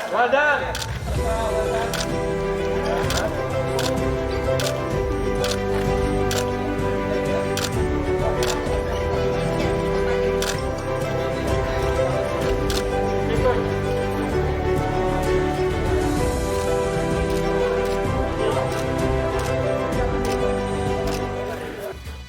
Well done.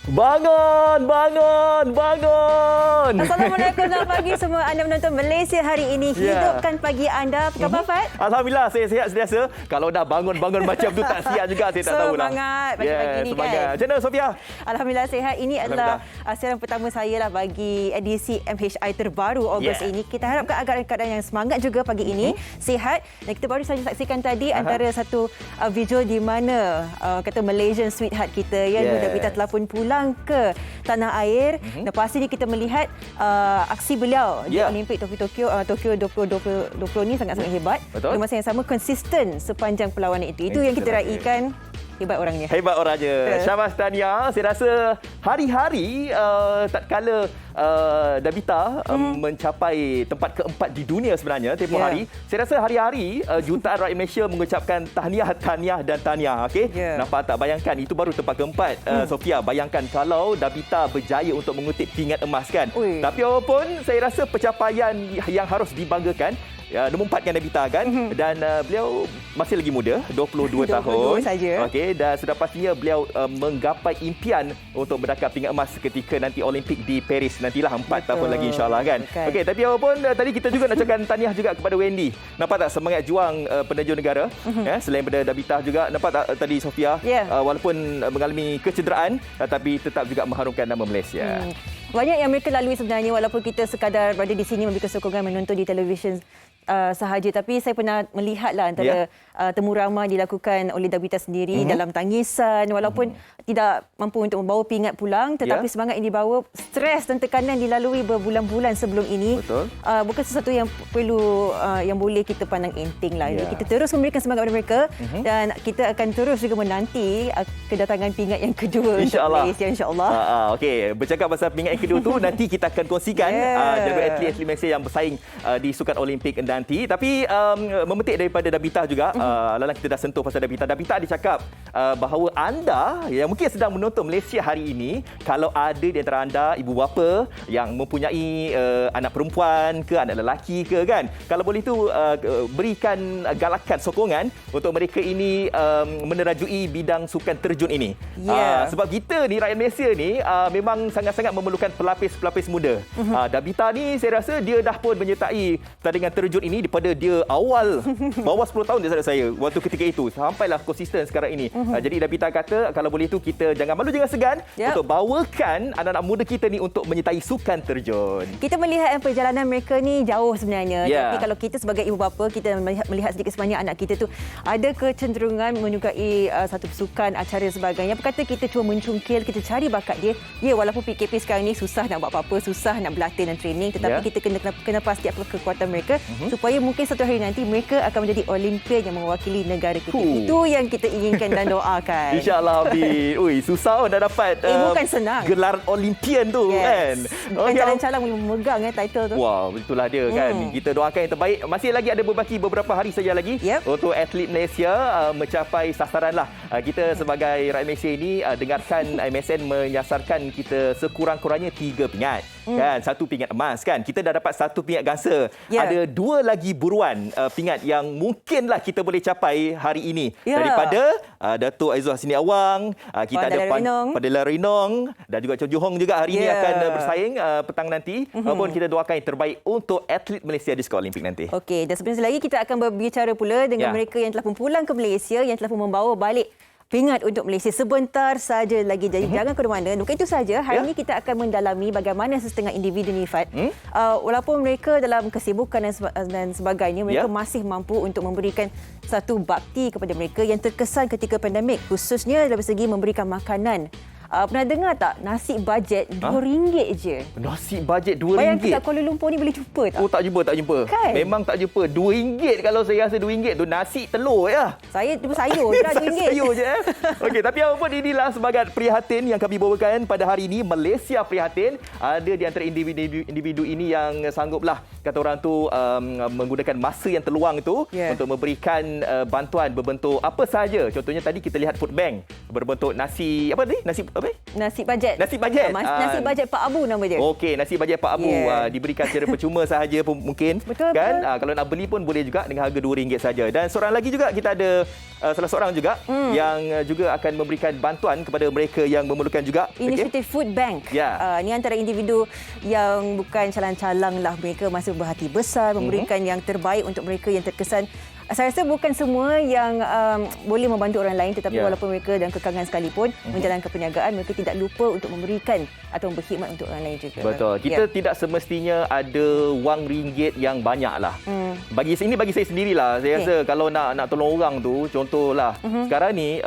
Bangun, bangun, bangun. Assalamualaikum, selamat pagi semua anda menonton Malaysia hari ini. Hidupkan pagi anda. Apa khabar, Fat? Alhamdulillah, saya sihat sediasa. Kalau dah bangun-bangun macam tu tak sihat juga, saya tak tahulah. Semangat pagi-pagi ni semangat. kan. Macam mana, Sofia? Alhamdulillah sihat. Ini adalah siaran pertama saya lah bagi edisi MHI terbaru Ogos ini. Kita harapkan agar keadaan yang semangat juga pagi ini. Sihat. Dan kita baru saja saksikan tadi antara satu video di mana kata Malaysian sweetheart kita ya, Nurul telah pun pulang ke tanah air. Lepas ini kita melihat aksi beliau di Olimpik Tokyo 2020 ni sangat-sangat hebat. Betul. Di masa yang sama konsisten sepanjang perlawanan itu. Itu yang kita raikan. Hebat orangnya. Hebat orangnya. Syabas Tania. Saya rasa hari-hari tatkala Dabita mencapai tempat keempat di dunia sebenarnya tempoh hari. Saya rasa hari-hari jutaan rakyat Malaysia mengucapkan tahniah dan tahniah. Okey. Nampak tak? Bayangkan itu baru tempat keempat. Sofia, bayangkan kalau Dabita berjaya untuk mengutip pingat emas kan. Tapi apapun, saya rasa pencapaian yang harus dibanggakan. Nombor 4 kan Dabita kan, dan beliau masih lagi muda, 22 tahun saja. Okey, dan sudah pastinya beliau menggapai impian untuk mendapat pingat emas ketika nanti Olimpik di Paris nantilah 4 tahun lagi insya-Allah kan. Okey, tapi apapun tadi kita juga nak ucapkan tahniah juga kepada Wendy. Nampak tak semangat juang penerjun negara selain daripada Dabita juga. Nampak tak tadi Sofia walaupun mengalami kecederaan tapi tetap juga mengharumkan nama Malaysia. Banyak yang mereka lalui sebenarnya walaupun kita sekadar berada di sini memberikan sokongan menonton di televisyen sahaja, tapi saya pernah melihatlah antara temu ramah dilakukan oleh Dabita sendiri dalam tangisan walaupun tidak mampu untuk membawa pingat pulang, tetapi semangat yang dibawa, stres dan tekanan dilalui berbulan-bulan sebelum ini. Bukan sesuatu yang perlu yang boleh kita pandang enteng lah. Jadi kita terus memberikan semangat kepada mereka dan kita akan terus juga menanti kedatangan pingat yang kedua untuk Malaysia insya-Allah. Okey, bercakap pasal pingat yang kedua tu nanti kita akan kongsikan jadual atlet Malaysia yang bersaing di Sukan Olimpik nanti. Tapi memetik daripada Dabita juga, Lala kita dah sentuh pasal Dabita. Dabita ada cakap bahawa anda yang mungkin sedang menonton Malaysia hari ini, kalau ada di antara anda ibu bapa yang mempunyai anak perempuan ke anak lelaki ke kan, kalau boleh tu berikan galakan sokongan untuk mereka ini menerajui bidang sukan terjun ini. Sebab kita ni rakyat Malaysia ni memang sangat-sangat memerlukan pelapis-pelapis muda. Dabita ni saya rasa dia dah pun menyertai pertandingan terjun ini daripada dia awal bawah 10 tahun dia saya waktu ketika itu sampailah konsisten sekarang ini. Jadi Dabita kata kalau boleh tu kita jangan malu jangan segan untuk bawakan anak-anak muda kita ni untuk menyertai sukan terjun. Kita melihat perjalanan mereka ni jauh sebenarnya. Tapi kalau kita sebagai ibu bapa, kita melihat sedikit sebanyak anak kita tu ada kecenderungan menyukai satu sukan, acara sebagainya. Apa kata kita cuba mencungkil, kita cari bakat dia. Ya, walaupun PKP sekarang ni susah nak buat apa-apa, susah nak berlatih dan training, tetapi kita kena pasti apa kekuatan mereka supaya mungkin satu hari nanti mereka akan menjadi Olimpian yang mewakili negara kita. Itu yang kita inginkan dan doakan. InsyaAllah, Abi. Ui, susah dah dapat bukan senang. Gelar Olimpian tu kan. Bukan calang-calang boleh memegang title tu. Wah, itulah dia kan. Kita doakan yang terbaik. Masih lagi ada beberapa hari saja lagi untuk atlet Malaysia mencapai sasaran lah. Kita sebagai rakyat Malaysia ini dengarkan MSN menyasarkan kita sekurang-kurangnya 3 pingat. Kan, 1 pingat emas kan. Kita dah dapat 1 pingat gangsa. Ada 2 lagi buruan pingat yang mungkinlah kita boleh capai hari ini. Daripada Datuk Aizul Hasni Awang, kita ada Padela Rinong dan juga Chow Joo Hong juga hari ini akan bersaing petang nanti. Walaupun kita doakan yang terbaik untuk atlet Malaysia di Sukan Olimpik nanti. Okey, dan sebentar lagi kita akan berbicara pula dengan mereka yang telah pun pulang ke Malaysia, yang telah pun membawa balik pingat untuk Malaysia. Sebentar saja lagi. Jadi jangan ke mana. Bukan itu saja. Hari ini kita akan mendalami bagaimana setengah individu ni, Fat. Walaupun mereka dalam kesibukan dan sebagainya, mereka masih mampu untuk memberikan satu bakti kepada mereka yang terkesan ketika pandemik. Khususnya dari segi memberikan makanan Pernah dengar tak nasi bajet RM2 je? Nasi bajet RM2. Bayangkan kat Kuala Lumpur ni boleh jumpa tak? Oh, tak jumpa. Kan? Memang tak jumpa. RM2 kalau saya rasa RM2 tu nasi telur ya. Saya tu sayur je dah RM2. Sayur je Okey, tapi apa pun inilah sebagai prihatin yang kami bawakan pada hari ini. Malaysia prihatin. Ada di antara individu ini yang sangguplah kata orang tu menggunakan masa yang terluang itu untuk memberikan bantuan berbentuk apa sahaja. Contohnya tadi kita lihat food bank berbentuk nasi apa tadi? Nasi bajet. Nasi bajet Pak Abu nama dia. Okey, nasi bajet Pak Abu diberikan secara percuma sahaja pun mungkin. Betul. Kalau nak beli pun boleh juga dengan harga RM2 saja. Dan seorang lagi juga kita ada salah seorang juga yang juga akan memberikan bantuan kepada mereka yang memerlukan juga. Inisiatif Food Bank. Ini antara individu yang bukan calang-calang lah, mereka masih berhati besar memberikan yang terbaik untuk mereka yang terkesan. Saya rasa bukan semua yang boleh membantu orang lain, tetapi walaupun mereka dalam kekangan sekalipun menjalankan perniagaan, mereka tidak lupa untuk memberikan atau berkhidmat untuk orang lain juga. Betul. Kita tidak semestinya ada wang ringgit yang banyak lah. Bagi saya sendirilah. Saya rasa kalau nak tolong orang tu, contohlah sekarang ni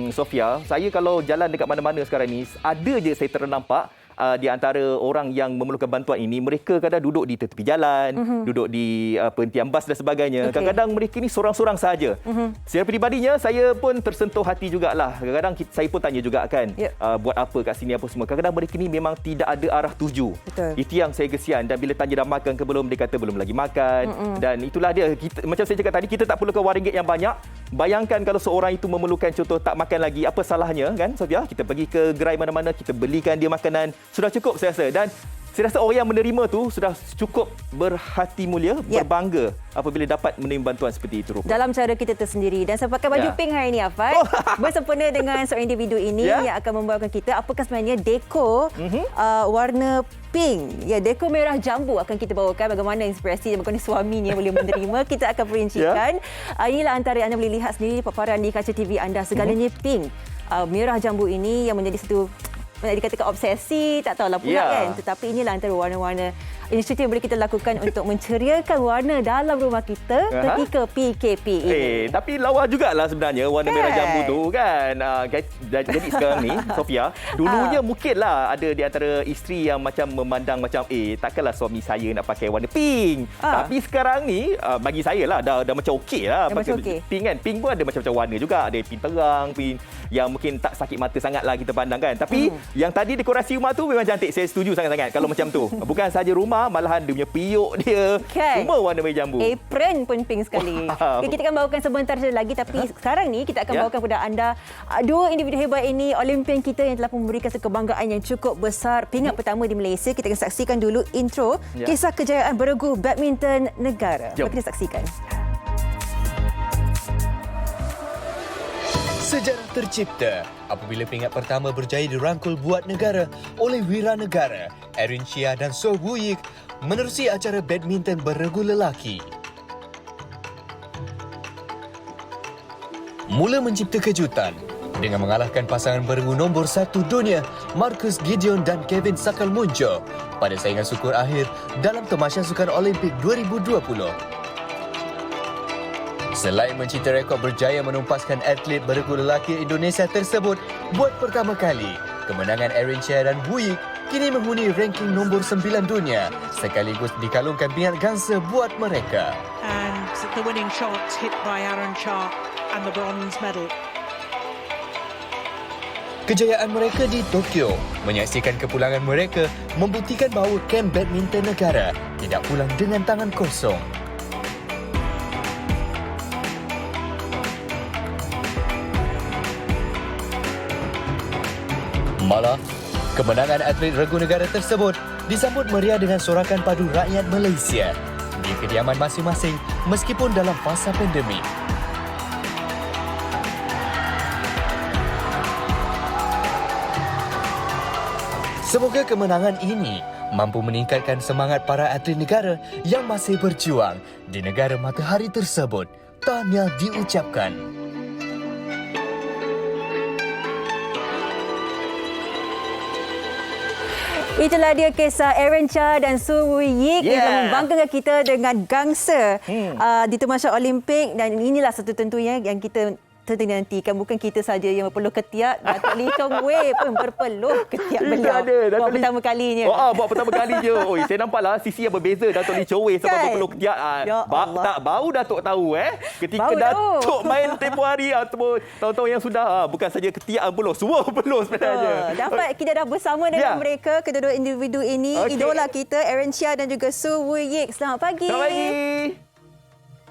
Sofia, saya kalau jalan dekat mana-mana sekarang ni, ada je saya ternampak di antara orang yang memerlukan bantuan ini, mereka kadang duduk di tepi jalan, duduk di perhentian bas dan sebagainya. Kadang-kadang mereka ni sorang-sorang sahaja. Secara peribadinya, saya pun tersentuh hati jugalah. Kadang-kadang saya pun tanya juga kan, buat apa kat sini apa semua. Kadang-kadang mereka ni memang tidak ada arah tuju. Betul. Itu yang saya kesian. Dan bila tanya dah makan ke belum, dia kata belum lagi makan. Dan itulah dia. Macam saya cakap tadi, kita tak perlukan wang ringgit yang banyak. Bayangkan kalau seorang itu memerlukan contoh tak makan lagi, apa salahnya kan Sofia? Kita pergi ke gerai mana-mana, kita belikan dia makanan. Sudah cukup saya rasa. Dan saya rasa orang yang menerima tu sudah cukup berhati mulia, berbangga apabila dapat menerima bantuan seperti itu. Dalam cara kita tersendiri. Dan saya pakai baju pink hari ini, Afad. Bersempena dengan seorang individu ini yang akan membawakan kita apakah sebenarnya dekor warna pink. Dekor merah jambu akan kita bawakan. Bagaimana inspirasi dan bagaimana suaminya boleh menerima. Kita akan perincikan. Inilah antara anda boleh lihat sendiri paparan di kaca TV anda. Segalanya pink. Merah jambu ini yang menjadi satu dikatakan obsesi, tak tahulah pula kan. Tetapi inilah antara warna-warna inisiatif yang boleh kita lakukan untuk menceriakan warna dalam rumah kita ketika PKP ini. Tapi lawa jugalah sebenarnya warna merah jambu tu kan. Jadi sekarang ni, Sofia, dulunya mungkinlah ada di antara isteri yang macam memandang macam takkanlah suami saya nak pakai warna pink. Tapi sekarang ni, bagi saya lah, dah macam okey lah. Pakai pink kan. Pink pun ada macam-macam warna juga. Ada pink terang, pink yang mungkin tak sakit mata sangat lah kita pandang kan. Tapi yang tadi dekorasi rumah tu memang cantik. Saya setuju sangat-sangat kalau macam tu. Bukan saja rumah, malahan dia punya periuk dia semua warna merah jambu. Apron pun pink sekali. Kita akan bawakan sebentar saja lagi, tapi sekarang ni kita akan bawakan kepada anda dua individu hebat ini, Olimpian kita yang telah memberikan kebanggaan yang cukup besar. Peringkat pertama di Malaysia. Kita akan saksikan dulu intro kisah kejayaan beregu badminton negara. Mari kita saksikan. Sejarah tercipta apabila peringkat pertama berjaya dirangkul buat negara oleh Wiranegara, Erin Chia dan So Woo Yik menerusi acara badminton beregu lelaki. Mula mencipta kejutan dengan mengalahkan pasangan beregu nombor 1 dunia Marcus Gideon dan Kevin Sakalmunjo pada saingan sukur akhir dalam Tamasya Sukan Olimpik 2020. Selain mencipta rekod berjaya menumpaskan atlet beregu lelaki Indonesia tersebut buat pertama kali, kemenangan Erin Chia dan Woo Yik kini menghuni ranking nombor 9 dunia sekaligus dikalungkan pingat gangsa buat mereka. And the winning shot hit by Aaron Cha and the bronze medal. Kejayaan mereka di Tokyo menyaksikan kepulangan mereka membuktikan bahawa kamp badminton negara tidak pulang dengan tangan kosong. Malah, kemenangan atlet regu negara tersebut disambut meriah dengan sorakan padu rakyat Malaysia di kediaman masing-masing meskipun dalam fasa pandemik. Semoga kemenangan ini mampu meningkatkan semangat para atlet negara yang masih berjuang di negara matahari tersebut. Tahniah diucapkan. Itulah dia kisah Erin Chia dan So Woo Yik yang membanggakan kita dengan gangsa di Tamasya Olimpik, dan inilah satu tentunya yang kita dinantikan. Bukan kita saja yang perlu ketiak, Datuk Lee Chong Wei pun berpeluh ketiak beliau. Buat pertama kalinya. Buat pertama kali je. Oi, saya nampaklah sisi yang berbeza Datuk Lee Chong Wei sampai berpeluh ketiak. Ya Allah. Tak bau Datuk tahu ketika Bau Datuk main tempoh hari ataupun tahun-tahun yang sudah bukan saja ketiak berpeluh, semua berpeluh sebenarnya. Dapat kita dah bersama dengan mereka, kedua-dua individu ini, idola kita Aaron Chia dan juga Su Wuyik. Selamat pagi. Selamat pagi.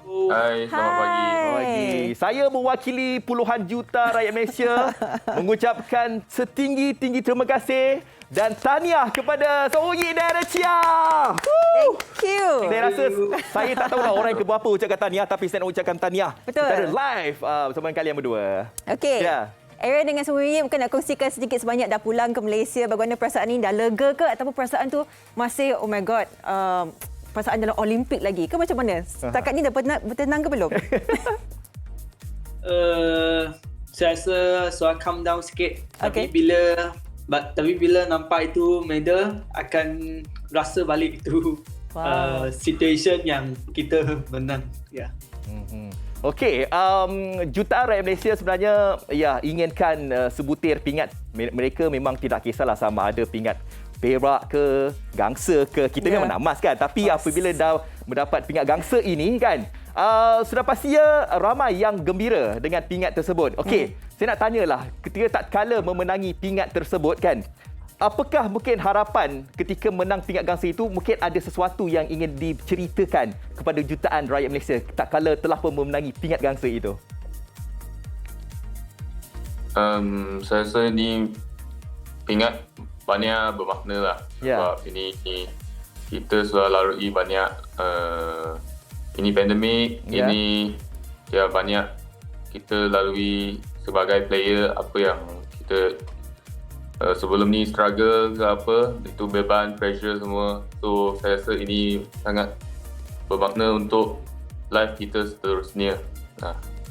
Hai, selamat pagi. Selamat pagi. Saya mewakili puluhan juta rakyat Malaysia mengucapkan setinggi-tinggi terima kasih dan tahniah kepada Su Wuyik dan Aaron Chia. Thank you. Saya rasa saya tak tahulah orang yang keberapa ucapkan tahniah, tapi saya nak ucapkan tahniah secara live bersama dengan kalian berdua. Okey. Ya. Aaron dengan Su Wuyik mungkin nak kongsikan sedikit sebanyak dah pulang ke Malaysia. Bagaimana perasaan ni? Dah lega ke ataupun perasaan tu masih oh my god, perasaan dalam Olimpik lagi ke macam mana? Setakat ni dah bertenang ke belum? Saya rasa suara calm down sikit. Okay. Tapi bila nampak itu medal, akan rasa balik itu situation yang kita menang. Ya. Okey, jutaan rakyat Malaysia sebenarnya inginkan sebutir pingat. Mereka memang tidak kisahlah sama ada pingat perak ke, gangsa ke. Kita memang nak emas kan. Tapi apabila dah mendapat pingat gangsa ini kan, sudah pastinya ramai yang gembira dengan pingat tersebut. Okey, saya nak tanyalah, ketika tak kala memenangi pingat tersebut kan, apakah mungkin harapan ketika menang pingat gangsa itu, mungkin ada sesuatu yang ingin diceritakan kepada jutaan rakyat Malaysia tak kala telah pun memenangi pingat gangsa itu? Saya rasa ini pingat banyak bermakna lah. Ya. Sebab ini kita sudah lalui banyak ini pandemik, ini banyak kita lalui sebagai player, apa yang kita sebelum ni struggle ke apa, itu beban, pressure semua. So saya rasa ini sangat bermakna untuk life kita seterusnya.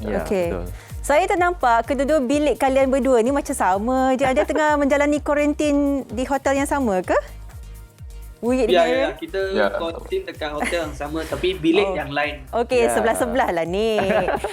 Okey. Saya ternampak kedua-dua bilik kalian berdua ni macam sama je. Ada tengah menjalani kuarantin di hotel yang sama ke? Wuyik dengan Aaron? Kita kuarantin dekat hotel yang sama tapi bilik yang lain. Okey, sebelah-sebelah lah ni.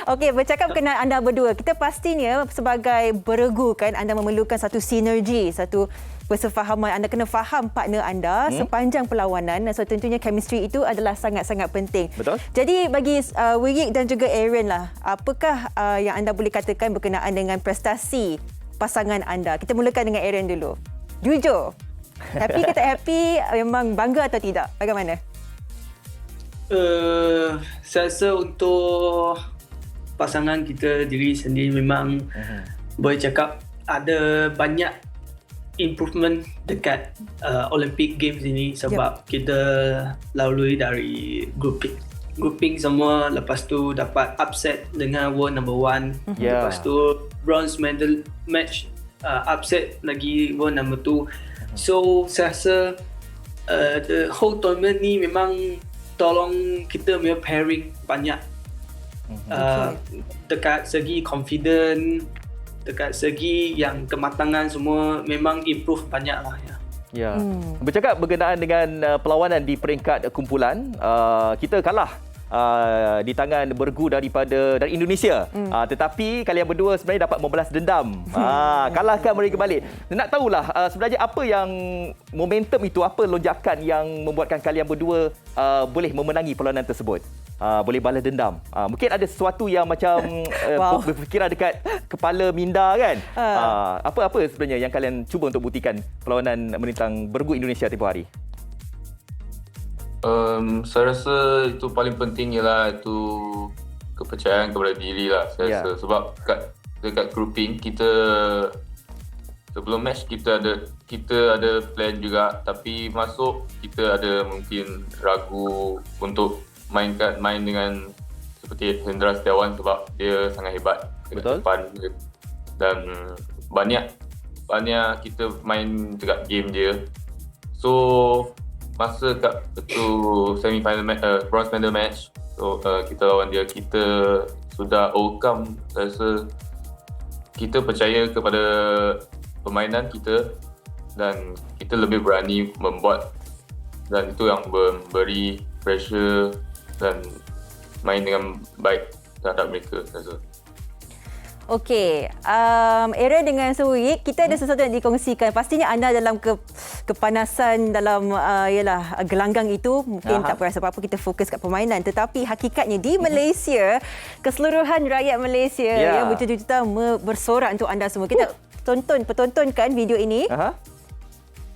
Okey, bercakap berkenaan anda berdua. Kita pastinya sebagai beregu kan, anda memerlukan satu sinergi, satu persefahaman. Anda kena faham partner anda sepanjang perlawanan. So tentunya chemistry itu adalah sangat-sangat penting. Betul. Jadi bagi Wuyik dan juga Aaron lah, apakah yang anda boleh katakan berkenaan dengan prestasi pasangan anda? Kita mulakan dengan Aaron dulu. Jujur. Happy ke tak happy? Memang bangga atau tidak? Bagaimana? Saya rasa untuk pasangan kita diri sendiri memang boleh cakap ada banyak improvement dekat Olympic Games ini sebab kita lalui dari grouping semua, lepas tu dapat upset dengan world number 1, lepas tu bronze medal match upset lagi world number 2. So saya rasa the whole tournament ni memang tolong kita punya pairing banyak. Dekat segi confident, dekat segi yang kematangan semua memang improve banyak lah ya. Ya. Bercakap berkenaan dengan perlawanan di peringkat kumpulan, kita kalah di tangan beregu dari Indonesia. Tetapi kalian berdua sebenarnya dapat membalas dendam. Kalahkan mereka balik. Nak tahulah sebenarnya apa yang momentum itu, apa lonjakan yang membuatkan kalian berdua boleh memenangi perlawanan tersebut. Boleh balas dendam. Mungkin ada sesuatu yang macam berfikiran dekat kepala minda kan. Apa sebenarnya yang kalian cuba untuk buktikan perlawanan menentang beregu Indonesia tempoh hari? Saya rasa itu paling penting ialah itu kepercayaan kepada diri lah. Saya rasa sebab dekat grouping kita sebelum match kita ada plan juga, tapi masuk kita ada mungkin ragu untuk main dengan seperti Hendra Setiawan sebab dia sangat hebat dekat depan dan banyak kita main dekat game dia. So masa kat semi-final match, bronze medal match, so kita lawan dia, kita sudah overcome. Saya rasa kita percaya kepada permainan kita dan kita lebih berani membuat, dan itu yang memberi pressure dan main dengan baik terhadap mereka. Saya rasa. Okey, Aaron dengan Suwi, kita ada sesuatu yang dikongsikan. Pastinya anda dalam kepanasan dalam gelanggang itu mungkin tak berasa apa-apa, kita fokus kat permainan. Tetapi hakikatnya di Malaysia, keseluruhan rakyat Malaysia yang berjuta-juta bersorak untuk anda semua. Kita pertontonkan video ini.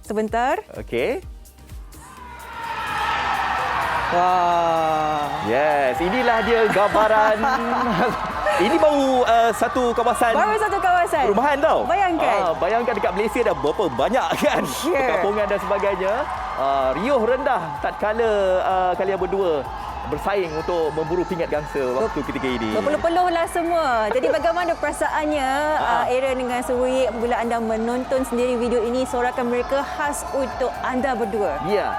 Sebentar. Okey. Wah. Yes, inilah dia gambaran. Ini baru satu kawasan. Baru satu kawasan. Perumahan tau. Bayangkan. Bayangkan dekat Malaysia dah berapa banyak kan. Perkampungan dan sebagainya. Riuh rendah tatkala kalian berdua bersaing untuk memburu pingat gangsa waktu ketika ini. Berpeluh-peluh lah semua. Jadi bagaimana perasaannya Aaron dengan Suwi apabila anda menonton sendiri video ini, sorakan mereka khas untuk anda berdua? Ya.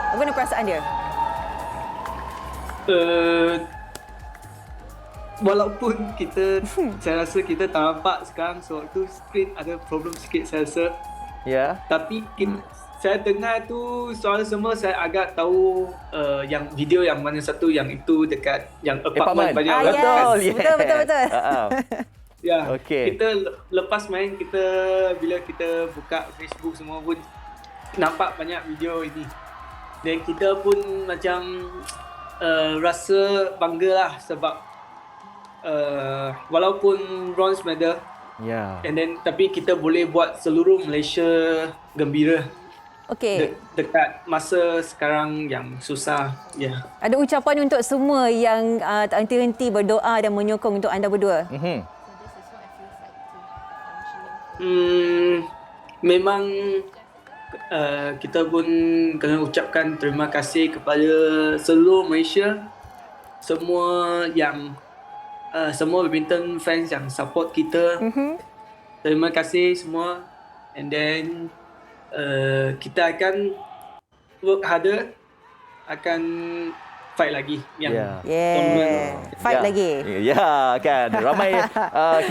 Bagaimana perasaan dia? Walaupun saya rasa kita tak nampak sekarang sebab tu screen ada problem sikit saya rasa. Ya. Tapi saya dengar tu soal semua, saya agak tahu yang video yang mana satu yang itu dekat yang apartment banyak orang. Betul. Ya. Okey. Kita lepas main, bila kita buka Facebook semua pun nampak banyak video ini. Dan kita pun macam rasa bangga lah sebab walaupun bronze medal, and then tapi kita boleh buat seluruh Malaysia gembira. Okey. Dekat masa sekarang yang susah. Ada ucapan untuk semua yang tak henti-henti berdoa dan menyokong untuk anda berdua? Memang kita pun kena ucapkan terima kasih kepada seluruh Malaysia, semua badminton fans yang support kita. Terima kasih semua. And then kita akan work harder, akan fight lagi fight lagi. Ya kan. Ramai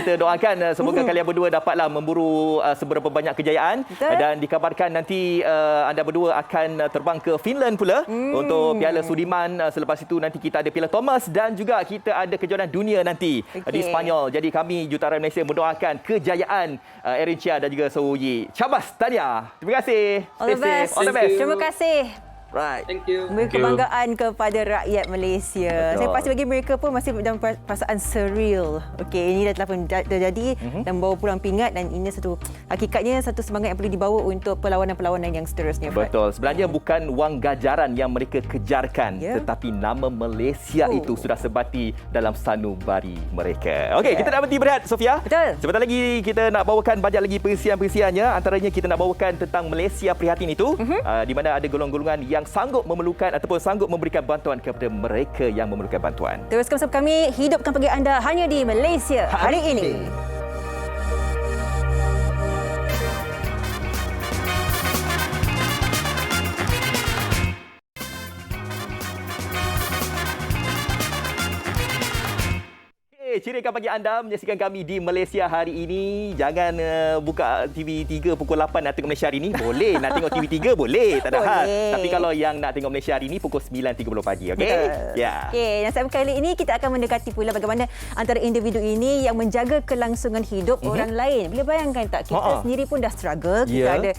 kita doakan semoga kalian berdua dapatlah memburu seberapa banyak kejayaan. Dan dikabarkan nanti anda berdua akan terbang ke Finland pula untuk Piala Sudirman. Selepas itu nanti kita ada Piala Thomas dan juga kita ada kejuaraan dunia nanti di Sepanyol. Jadi kami Jutaraan Malaysia mendoakan kejayaan Aaron Chia dan juga Suyi. Cabas, tahniah. Terima kasih. All the best. All the best. Terima kasih. Right. Thank you. Memberi kebanggaan kepada rakyat Malaysia. Betul. Saya pasti bagi mereka pun masih dalam perasaan surreal. Okey, ini dah telah pun terjadi dan bawa pulang pingat, dan ini hakikatnya satu semangat yang perlu dibawa untuk perlawanan-perlawanan yang seterusnya. Betul. Sebenarnya bukan wang ganjaran yang mereka kejarkan, tetapi nama Malaysia itu sudah sebati dalam sanubari mereka. Okey, kita nak berhenti berehat, Sofia. Betul. Sebentar lagi kita nak bawakan banyak lagi perisian-perisiannya. Antaranya kita nak bawakan tentang Malaysia Prihatin itu, di mana ada golongan-golongan yang sanggup memerlukan ataupun sanggup memberikan bantuan kepada mereka yang memerlukan bantuan. Teruskan bersama kami, hidupkan pagi anda hanya di Malaysia hari ini. Cirikan bagi anda menyaksikan kami di Malaysia hari ini. Jangan buka TV3 pukul 8 nak tengok Malaysia hari ini. Boleh. Nak tengok TV3 boleh. Tak ada hal. Tapi kalau yang nak tengok Malaysia hari ini pukul 9.30 pagi. Okey? Ya. Okey, dan segmen kali ini kita akan mendekati pula bagaimana antara individu ini yang menjaga kelangsungan hidup orang lain. Boleh bayangkan tak? Kita sendiri pun dah struggle. Kita ada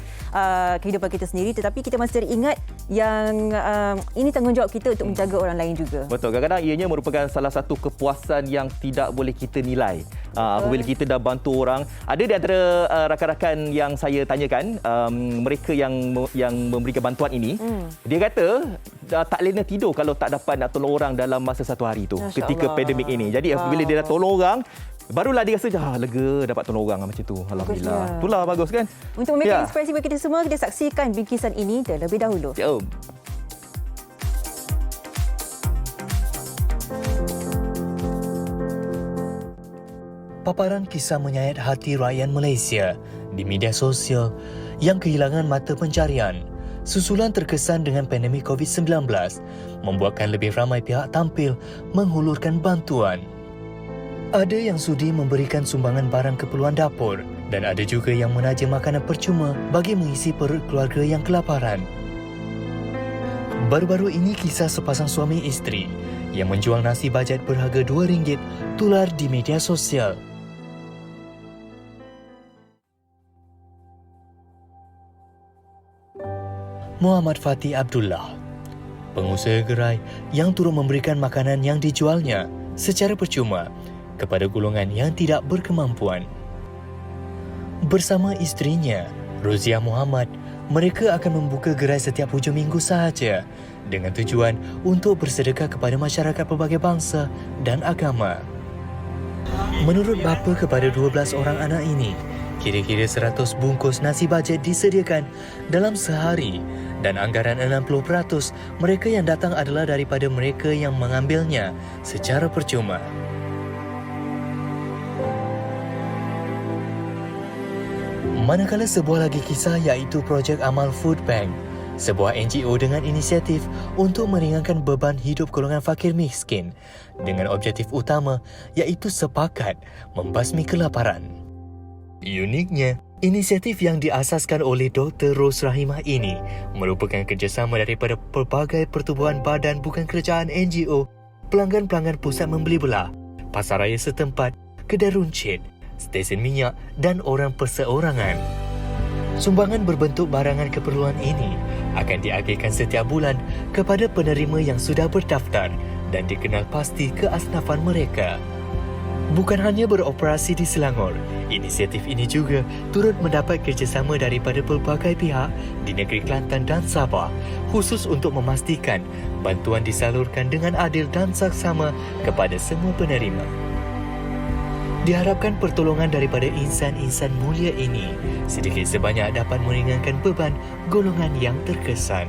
kehidupan kita sendiri, tetapi kita masih teringat yang ini tanggungjawab kita untuk menjaga orang lain juga. Betul. Kadang-kadang ianya merupakan salah satu kepuasan yang tidak boleh kita nilai. Apabila kita dah bantu orang. Ada di antara rakan-rakan yang saya tanyakan, mereka yang memberikan bantuan ini, dia kata tak lena tidur kalau tak dapat nak tolong orang dalam masa satu hari itu, ketika pandemik ini. Jadi apabila dia dah tolong orang, barulah dia rasa lega dapat tolong orang macam tu. Alhamdulillah. Itulah bagus kan? Untuk memberikan inspirasi bagi kita semua, kita saksikan bingkisan ini terlebih dahulu. Jom. Paparan kisah menyayat hati rakyat Malaysia di media sosial yang kehilangan mata pencarian susulan terkesan dengan pandemik COVID-19 membuatkan lebih ramai pihak tampil menghulurkan bantuan. Ada yang sudi memberikan sumbangan barang keperluan dapur dan ada juga yang menaja makanan percuma bagi mengisi perut keluarga yang kelaparan. Baru-baru ini kisah sepasang suami isteri yang menjual nasi bajet berharga RM2 tular di media sosial. Muhammad Fatih Abdullah, pengusaha gerai yang turut memberikan makanan yang dijualnya secara percuma kepada golongan yang tidak berkemampuan. Bersama isterinya, Rozia Muhammad, mereka akan membuka gerai setiap hujung minggu sahaja dengan tujuan untuk bersedekah kepada masyarakat pelbagai bangsa dan agama. Menurut bapa kepada 12 orang anak ini, kira-kira 100 bungkus nasi bajet disediakan dalam sehari dan anggaran 60% mereka yang datang adalah daripada mereka yang mengambilnya secara percuma. Manakala sebuah lagi kisah iaitu Projek Amal Food Bank, sebuah NGO dengan inisiatif untuk meringankan beban hidup golongan fakir miskin dengan objektif utama iaitu sepakat membasmi kelaparan. Uniknya, inisiatif yang diasaskan oleh Dr. Ros Rahimah ini merupakan kerjasama daripada pelbagai pertubuhan badan bukan kerajaan NGO, pelanggan-pelanggan pusat membeli belah, pasaraya setempat, kedai runcit, stesen minyak dan orang perseorangan. Sumbangan berbentuk barangan keperluan ini akan diagihkan setiap bulan kepada penerima yang sudah berdaftar dan dikenal pasti keasnafan mereka. Bukan hanya beroperasi di Selangor, inisiatif ini juga turut mendapat kerjasama daripada pelbagai pihak di negeri Kelantan dan Sabah, khusus untuk memastikan bantuan disalurkan dengan adil dan saksama kepada semua penerima. Diharapkan pertolongan daripada insan-insan mulia ini sedikit sebanyak dapat meringankan beban golongan yang terkesan.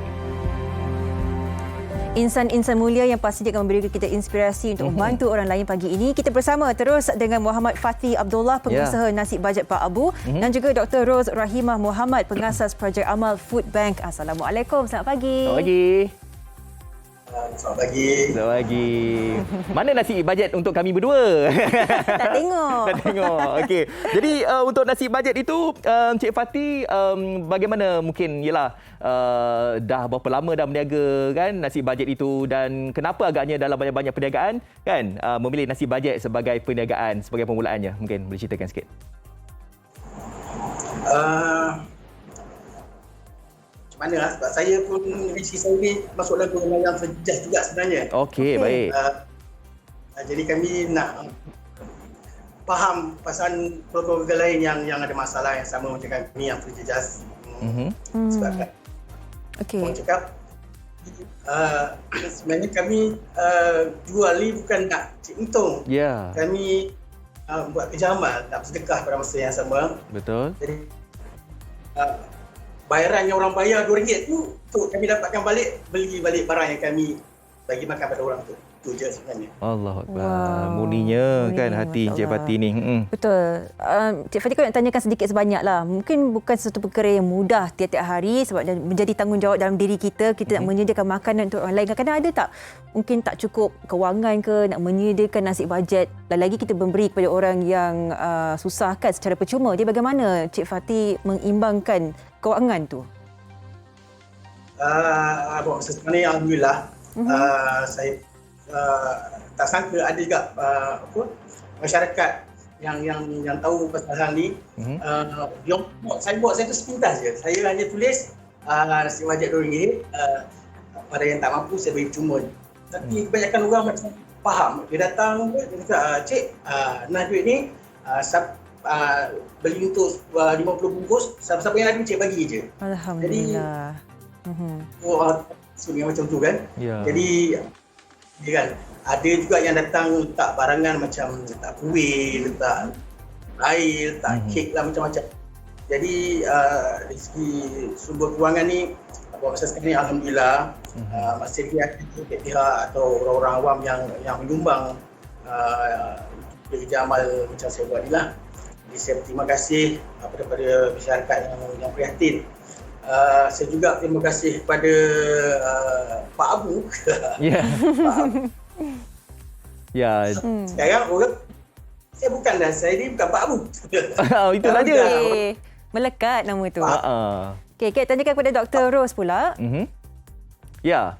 Insan-insan mulia yang pastinya akan memberikan kita inspirasi untuk membantu orang lain pagi ini. Kita bersama terus dengan Muhammad Fatih Abdullah, pengusaha nasi bajet Pak Abu, dan juga Dr. Ros Rahimah Muhammad, pengasas Projek Amal Food Bank. Assalamualaikum, selamat pagi. Selamat pagi. Selamat pagi. Selamat pagi. Mana nasi bajet untuk kami berdua? Tak tengok. Tak tengok. Okey. Jadi untuk nasi bajet itu, Cik Fatih, bagaimana mungkin, dah berapa lama dah berniaga kan nasi bajet itu, dan kenapa agaknya dalam banyak-banyak perniagaan kan memilih nasi bajet sebagai perniagaan, sebagai permulaannya? Mungkin boleh ceritakan sikit. Macam mana lah, sebab saya pun rezeki saya ni masuk dalam golongan yang sejas juga sebenarnya. Okey, baik. Jadi kami nak faham pasal keluarga lain yang ada masalah yang sama macam kami yang sejas. Sebab kan orang cakap sebenarnya kami jual ni bukan nak cik untung. Ya. Kami buat kerja amal, nak bersedekah pada masa yang sama. Betul. Jadi bayaran yang orang bayar RM2 tu untuk kami dapatkan balik, beli balik barang yang kami bagi makan pada orang tu. Itu je sebenarnya. Allahu Akbar. Muninya kan hati Cik Fatih ni. Betul. Cik Fatih, kalau nak tanyakan sedikit sebanyak lah. Mungkin bukan sesuatu perkara yang mudah tiap-tiap hari sebab menjadi tanggungjawab dalam diri kita. Kita nak menyediakan makanan untuk orang lain. Kadang-kadang ada tak? Mungkin tak cukup kewangan ke nak menyediakan nasi bajet. Dan lagi kita memberi kepada orang yang susah kan secara percuma. Jadi bagaimana Cik Fatih mengimbangkan kewangan tu? Sebenarnya Alhamdulillah, saya tak sangka ada juga masyarakat yang tahu pasal hal ni. Saya buat tu sepintas je. Saya hanya tulis nasi bajet RM2. Pada yang tak mampu saya beri cuma. Tapi kebanyakan orang macam faham. Dia datang, dia kata, "Cik, nah duit ni beli untuk 50 bungkus, siapa-siapa yang ada cik bagi je." Alhamdulillah. Jadi macam tu kan. Ya. Jadi dia kan ada juga yang datang letak barangan macam letak kuih, letak air, letak kek lah, macam-macam. Jadi dari segi sumber kewangan ni buat masa sekarang ni Alhamdulillah masih ada pihak atau orang-orang awam yang menyumbang kerja amal macam saya buat ni lah. Jadi saya berterima kasih kepada masyarakat yang prihatin. Saya juga terima kasih kepada Pak Abu. Ya. Ya. Sekarang orang saya bukan dah, saya ni bukan Pak Abu. Itulah dia. Melekat nama tu. Ha. Okey, kita tanyakan kepada Dr. Ros pula. Ya.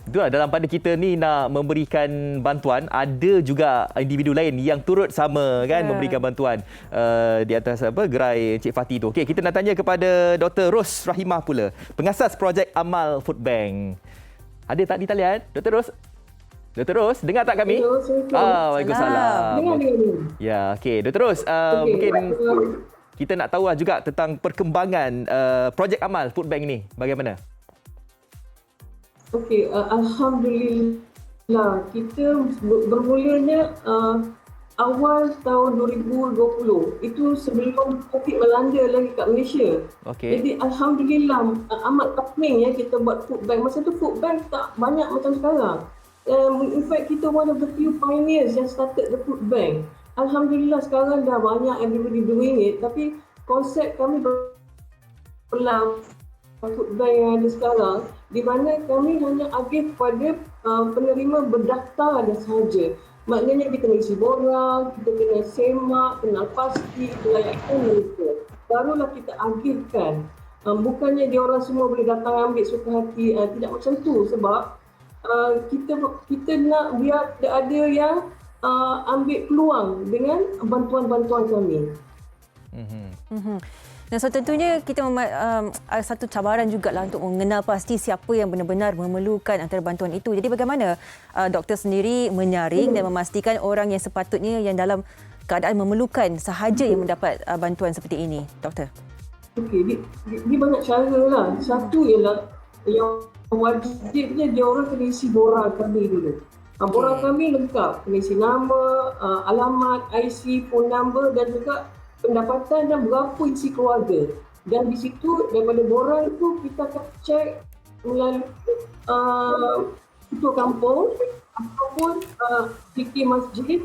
Itulah, dalam pada kita ni nak memberikan bantuan, ada juga individu lain yang turut sama kan memberikan bantuan di atas gerai Encik Fatty tu. Okey, kita nak tanya kepada Dr. Ros Rahimah pula, pengasas projek Amal Food Bank. Ada tak di talian? Dr. Ros? Dr. Ros, dengar tak kami? Waalaikumsalam. Ya, okey. Dr. Ros, mungkin kita nak tahu juga tentang perkembangan projek Amal Food Bank ni. Bagaimana? Okey, alhamdulillah kita bermulanya awal tahun 2020. Itu sebelum Covid melanda lagi kat Malaysia. Okey. Jadi alhamdulillah amat kapling ya kita buat food bank. Masa tu food bank tak banyak macam sekarang. In fact kita one of the few pioneers yang started the food bank. Alhamdulillah sekarang dah banyak everybody doing it, tapi konsep kami berlaku food bank yang ada sekarang, di mana kami hanya agih kepada penerima berdaftar dah sahaja. Maknanya dia kena isi borang, kita kena semak, kenal pasti, kelayakkan mereka. Barulah kita agihkan. Bukannya dia orang semua boleh datang ambil suka hati, tidak macam tu, sebab kita nak biar ada yang ambil peluang dengan bantuan-bantuan kami. Dan so tentunya kita satu cabaran jugalah untuk mengenal pasti siapa yang benar-benar memerlukan antara bantuan itu. Jadi bagaimana doktor sendiri menyaring dan memastikan orang yang sepatutnya yang dalam keadaan memerlukan sahaja yang mendapat bantuan seperti ini, doktor? Okey, dia banyak cara lah. Satu ialah yang wajibnya dia orang kena isi borang kami dulu. Borang kami lengkap, kena isi nama, alamat, IC, phone number dan juga pendapatan dan berapa isi keluarga. Dan di situ daripada borang itu kita akan cek melalui ketua kampung ataupun fikir masjid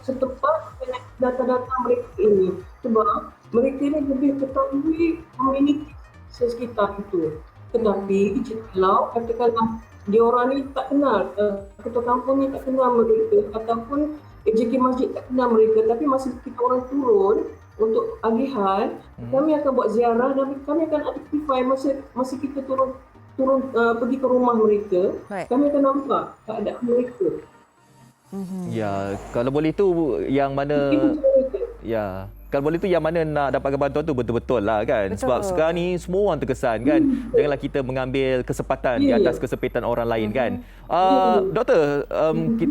setempat dengan data-data mereka ini. Sebab mereka ini lebih ketahui komuniti sekitar itu. Tetapi kalau katakanlah dia orang ni tak kenal, ketua kampung ni tak kenal mereka ataupun JK Masjid tak kenal mereka, tapi masa kita orang turun untuk agihan, kami akan buat ziarah dan kami akan identify masa kita turun pergi ke rumah mereka, kami akan nampak keadaan mereka. Ya, kalau boleh tu yang mana kalau boleh tu yang mana nak dapatkan bantuan tu betul-betul lah kan. Betul. Sebab sekarang ni semua orang terkesan kan. Janganlah kita mengambil kesempatan di atas kesempitan orang lain kan. Doktor,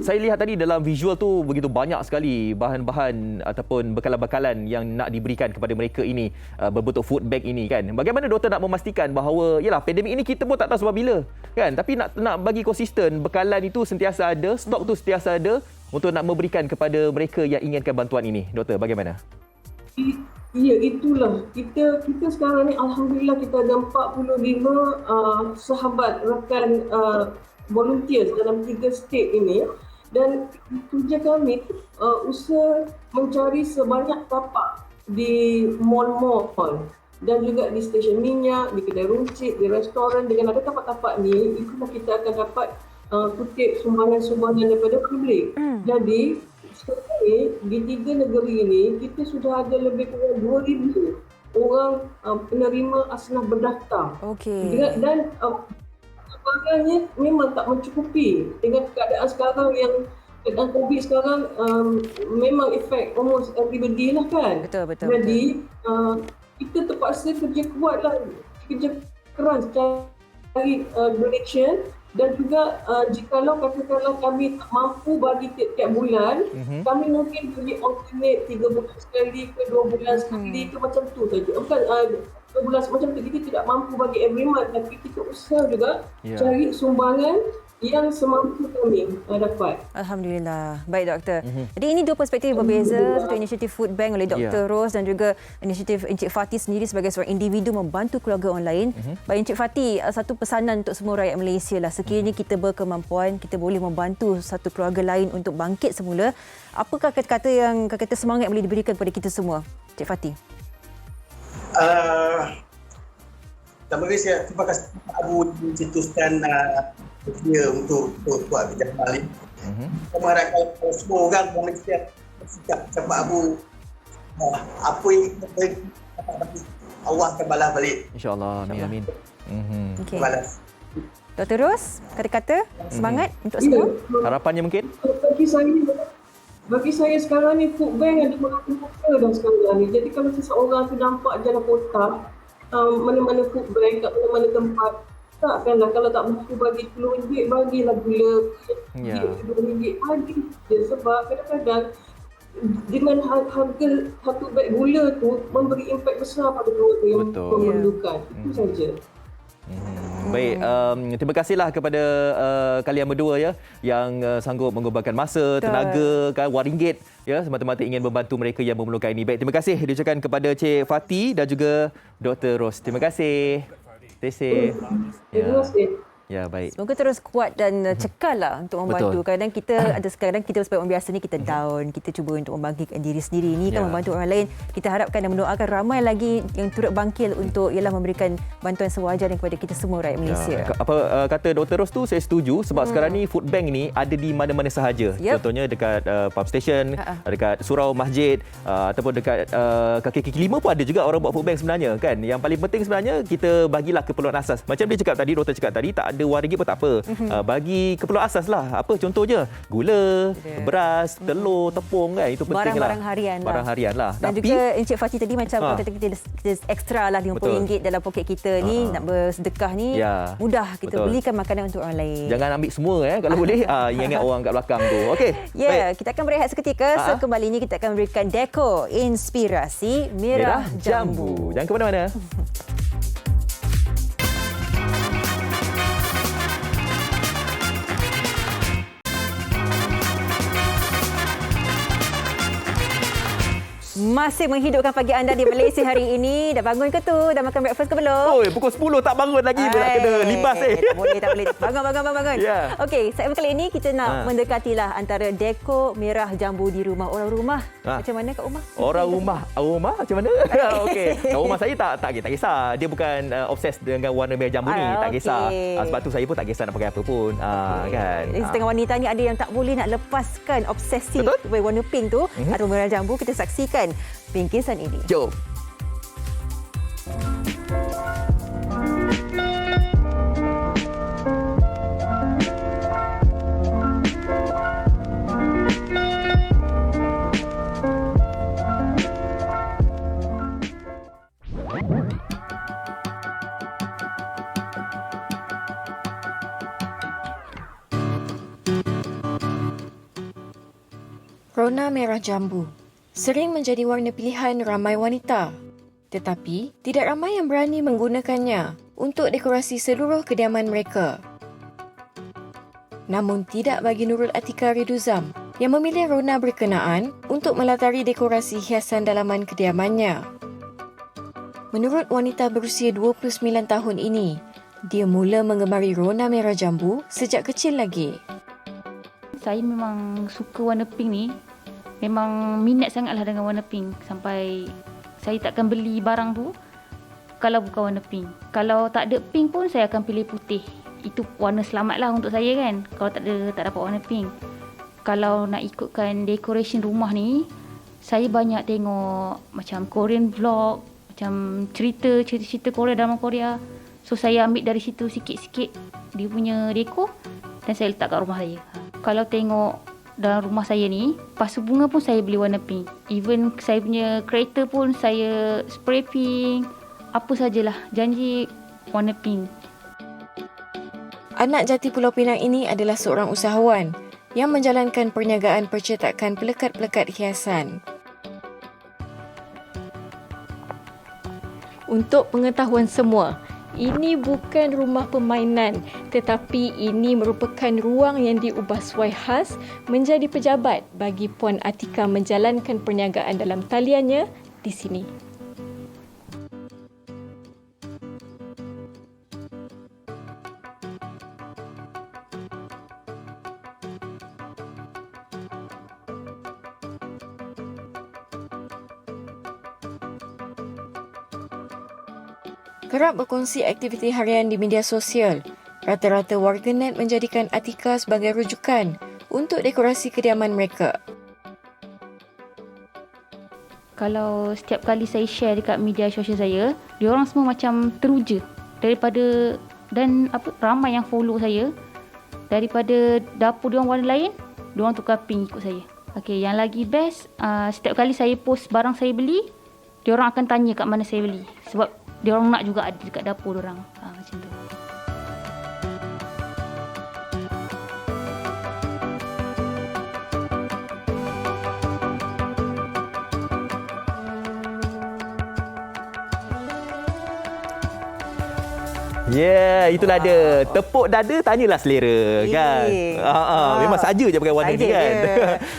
saya lihat tadi dalam visual tu begitu banyak sekali bahan-bahan ataupun bekalan-bekalan yang nak diberikan kepada mereka ini berbentuk food bank ini kan. Bagaimana doktor nak memastikan bahawa yalah pandemik ini kita pun tak tahu sebab bila kan. Tapi nak bagi konsisten bekalan itu sentiasa ada, stok tu sentiasa ada untuk nak memberikan kepada mereka yang inginkan bantuan ini. Doktor, bagaimana? Ya, itulah. Kita sekarang ni alhamdulillah kita ada 45 sahabat rakan volunteers dalam 3 state ini, dan kerja kami usaha mencari sebanyak tapak di mall-mall dan juga di stesen minyak, di kedai runcit, di restoran. Dengan ada tapak-tapak ni, itulah kita akan dapat kutip sumbangan-sumbangan daripada publik. Jadi sekarang di 3 negeri ini kita sudah ada lebih kurang 2,000 orang penerima asnah berdaftar. Okey. Dan sebagainya memang tak mencukupi dengan keadaan sekarang yang keadaan COVID sekarang memang efek almost everybody lah kan. Betul. Jadi kita terpaksa kerja kuat lah, kerja keras cari donation. Dan juga jikalau katakanlah kami tak mampu bagi tiap-tiap bulan, kami mungkin beri alternate 3 bulan sekali ke 2 bulan sekali ke macam tu saja. Bukan 2 bulan macam tu, kita tidak mampu bagi every month, tapi kita usaha juga cari sumbangan yang semampu kami dapat. Alhamdulillah. Baik doktor. Jadi ini 2 perspektif berbeza, satu inisiatif Food Bank oleh Dr. Ros dan juga inisiatif Encik Fatty sendiri sebagai seorang individu membantu keluarga orang lain. Baik Encik Fatty, satu pesanan untuk semua rakyat Malaysia lah. Sekiranya kita berkemampuan, kita boleh membantu satu keluarga lain untuk bangkit semula. Apakah kata-kata yang kata semangat boleh diberikan kepada kita semua? Encik Fatty. Terima kasih Abu mencetuskan dia untuk buat kerja balik. Saya mengharapkan semua orang Malaysia bersikap macam Abu. Apa yang kita beri, Allah akan balas balik. InsyaAllah. Amin. Okay. Balas. Dr. Ros, kata-kata semangat untuk semua. Harapannya mungkin? Bagi saya sekarang ni food bank ada mengata-mata dah sekarang ni. Jadi kalau seseorang tu nampak jalan kotak, mana-mana food bank kat mana-mana tempat, takkanlah kalau tak mampu bagi RM10, bagilah gula. RM2 bagi je. Sebab kadang-kadang dengan harga satu beg gula tu memberi impak besar pada keluarga yang memerlukan. Itu saja. Baik, terima kasihlah kepada kalian berdua ya yang sanggup mengorbankan masa, tenaga, kan, wang ringgit ya semata-mata ingin membantu mereka yang memerlukan ini. Baik, terima kasih diucapkan kepada Cik Fati dan juga Dr. Ros. Terima kasih. Stay safe. Terima kasih. Ya, baik. Semoga terus kuat dan cekal lah untuk membantu. Betul. Kadang kita ada sekarang kita sebagai orang biasa ni kita down, kita cuba untuk membangkitkan diri sendiri ni kan membantu orang lain. Kita harapkan dan mendoakan ramai lagi yang turut bangkit untuk ialah memberikan bantuan sewajarnya kepada kita semua rakyat Malaysia. Apa kata Dr. Ros tu saya setuju sebab sekarang ni food bank ni ada di mana-mana sahaja. Contohnya dekat pump station, dekat surau masjid ataupun dekat kaki-kaki lima pun ada juga orang buat food bank sebenarnya kan. Yang paling penting sebenarnya kita bagilah keperluan asas. Macam dia cakap tadi, doktor cakap tadi tak ada RM1 pun tak apa. Bagi keperluan asas lah. Apa contohnya? Gula, beras, telur, tepung kan. Itu penting lah. Barang-barang harian lah. Barang harian lah. Dan tapi, juga Encik Fati tadi macam kata kita ekstra lah RM50 dalam poket kita ni nak bersedekah ni mudah kita belikan makanan untuk orang lain. Jangan ambil semua kalau boleh. Ingat orang kat belakang tu. Okey. Baik. Kita akan berehat seketika. Sekembalinya kita akan memberikan Deko Inspirasi Merah Jambu. Jangan ke mana-mana. Masih menghidupkan pagi anda di Malaysia hari ini. Dah bangun ke tu? Dah makan breakfast ke belum? Oi, pukul 10 tak bangun lagi pun nak kena libas Tak boleh. Bangun. Yeah. Okey, segmen kali ini kita nak mendekatilah antara Deko Merah Jambu di rumah orang rumah. Macam mana kat rumah? Orang rumah macam mana? Okey. Kat rumah saya tak kisah. Dia bukan obses dengan warna merah jambu ni, tak kisah. Sebab tu saya pun tak kisah nak pakai apa pun. Kan. Setengah wanita ni ada yang tak boleh nak lepaskan obsesi warna pink tu atau merah jambu. Kita saksikan bingkisan ini. Jom. Rona merah jambu sering menjadi warna pilihan ramai wanita. Tetapi, tidak ramai yang berani menggunakannya untuk dekorasi seluruh kediaman mereka. Namun tidak bagi Nurul Atika Riduzam yang memilih rona berkenaan untuk melatari dekorasi hiasan dalaman kediamannya. Menurut wanita berusia 29 tahun ini, dia mula menggemari rona merah jambu sejak kecil lagi. Saya memang suka warna pink ni. Memang minat sangatlah dengan warna pink. Sampai saya takkan beli barang tu kalau bukan warna pink. Kalau tak ada pink pun saya akan pilih putih. Itu warna selamat lah untuk saya kan. Kalau tak dapat warna pink. Kalau nak ikutkan decoration rumah ni, saya banyak tengok macam Korean vlog, macam cerita Korea, drama Korea. So saya ambil dari situ sikit-sikit dia punya dekor dan saya letak kat rumah saya. Kalau tengok dalam rumah saya ni, pasu bunga pun saya beli warna pink. Even saya punya kereta pun saya spray pink. Apa sajalah, janji warna pink. Anak jati Pulau Pinang ini adalah seorang usahawan yang menjalankan perniagaan percetakan pelekat-pelekat hiasan. Untuk pengetahuan semua, ini bukan rumah permainan, tetapi ini merupakan ruang yang diubah sesuai khas menjadi pejabat bagi Puan Atika menjalankan perniagaan dalam taliannya di sini. Kerap berkongsi aktiviti harian di media sosial, rata-rata warganet menjadikan Atika sebagai rujukan untuk dekorasi kediaman mereka. Kalau setiap kali saya share dekat media sosial saya, diorang semua macam teruja daripada dan ramai yang follow saya. Daripada dapur diorang warna lain, diorang tukar pink ikut saya. Okey, yang lagi best, setiap kali saya post barang saya beli, diorang akan tanya kat mana saya beli. Sebab diorang nak juga ada dekat dapur diorang. Macam tu. Itulah dia. Tepuk dada, tanyalah selera, kan? Memang saja je pakai warna ni, kan?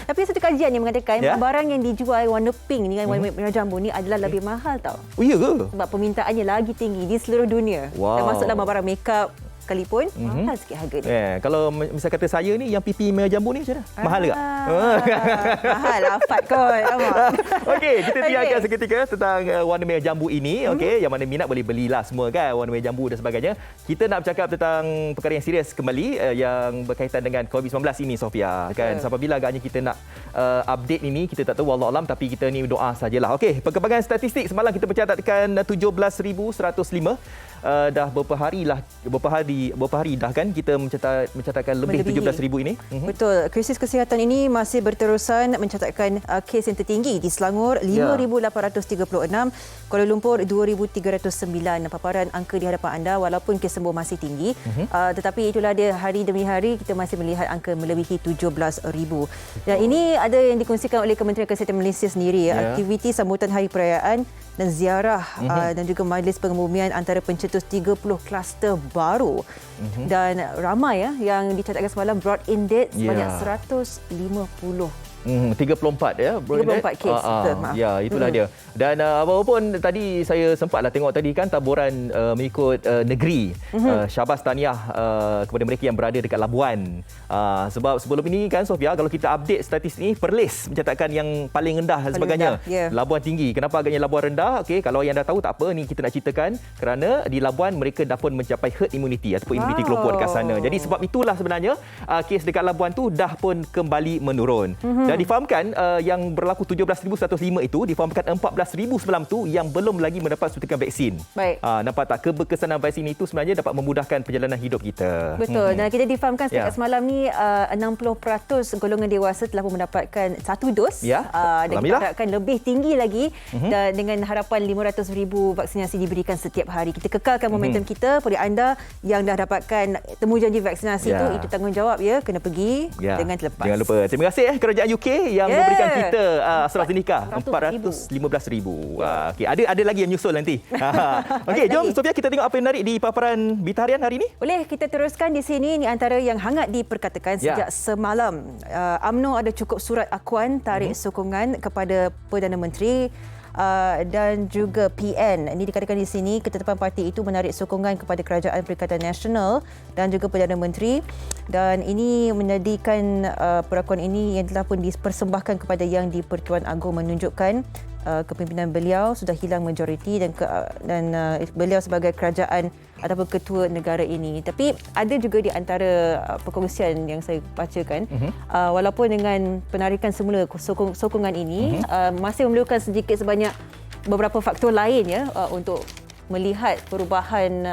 Tapi satu kajian yang mengatakan barang yang dijual warna pink ni, kan, warna merah jambu ni adalah lebih mahal tau. Oh, iya ke? Sebab permintaannya lagi tinggi di seluruh dunia. Termasuk dalam barang makeup sekalipun, mahal sikit harga dia. Kalau misal kata saya ni, yang pipi merah jambu ni macam mana? Mahal tak? Mahal, lafad kot. Okey, kita tinggalkan seketika tentang warna merah jambu ini. Okey, yang mana minat boleh belilah semua, kan, warna merah jambu dan sebagainya. Kita nak bercakap tentang perkara yang serius kembali, yang berkaitan dengan COVID-19 ini, Sofia. Kan, sampai bila agaknya kita nak update ini, kita tak tahu, wallahu alam, tapi kita ni doa sajalah. Okey, perkembangan statistik semalam kita mencatatkan 17,105. Dah beberapa hari dah, kan, kita mencatatkan lebih 17,000 ini. Betul. Krisis kesihatan ini masih berterusan mencatatkan kes yang tertinggi di Selangor 5,836, Kuala Lumpur 2,309. Paparan angka di hadapan anda walaupun kes sembuh masih tinggi, tetapi itulah dia, hari demi hari kita masih melihat angka melebihi 17,000. Dan ini ada yang dikongsikan oleh Kementerian Kesihatan Malaysia sendiri, aktiviti sambutan hari perayaan dan ziarah dan juga majlis pengemumian antara pencetus 30 kluster baru. Dan ramai yang dicatatkan semalam brought in dead sebanyak 150. 34 ya, 34 kes. Ya, itulah dia. Dan walaupun tadi saya sempatlah tengok tadi, kan, taburan mengikut negeri. Syabas tahniah kepada mereka yang berada dekat Labuan. Sebab sebelum ini, kan, Sofia, kalau kita update statistik ni, Perlis mencatatkan yang paling rendah dan sebagainya. Labuan tinggi. Kenapa agaknya Labuan rendah? Okey, kalau yang dah tahu tak apa, ni kita nak ceritakan kerana di Labuan mereka dah pun mencapai herd immunity ataupun immunity kelompok dekat sana. Jadi sebab itulah sebenarnya kes dekat Labuan tu dah pun kembali menurun. Dan difahamkan yang berlaku 17,105 itu, difahamkan 14,000 semalam tu yang belum lagi mendapat suntikan vaksin. Baik. Nampak tak, keberkesanan vaksin itu sebenarnya dapat memudahkan perjalanan hidup kita. Betul. Dan kita difahamkan setakat semalam ni 60% golongan dewasa telah pun mendapatkan satu dos. Dan kita harapkan lebih tinggi lagi, dan dengan harapan 500,000 vaksinasi diberikan setiap hari. Kita kekalkan momentum kita. Pada anda yang dah dapatkan temujanji vaksinasi itu tanggungjawab kena pergi dengan terlepas. Jangan lupa. Terima kasih kerajaan UK yang memberikan kita AstraZeneca 415,000. Okey, ada lagi yang nyusul nanti. Okey, jom Sofia, kita tengok apa yang menarik di paparan Berita Harian hari ini. Boleh kita teruskan di sini. Ini antara yang hangat diperkatakan sejak semalam. UMNO ada cukup surat akuan tarik sokongan kepada Perdana Menteri dan juga PN. Ini dikatakan di sini ketetapan parti itu menarik sokongan kepada Kerajaan Perikatan Nasional dan juga Perdana Menteri, dan ini menjadikan perakuan ini yang telah pun dipersembahkan kepada Yang di-Pertuan Agong menunjukkan kepimpinan beliau sudah hilang majoriti dan beliau sebagai kerajaan ataupun ketua negara ini. Tapi ada juga di antara perkongsian yang saya bacakan, walaupun dengan penarikan semula sokongan ini, masih memerlukan sedikit sebanyak beberapa faktor lain untuk melihat perubahan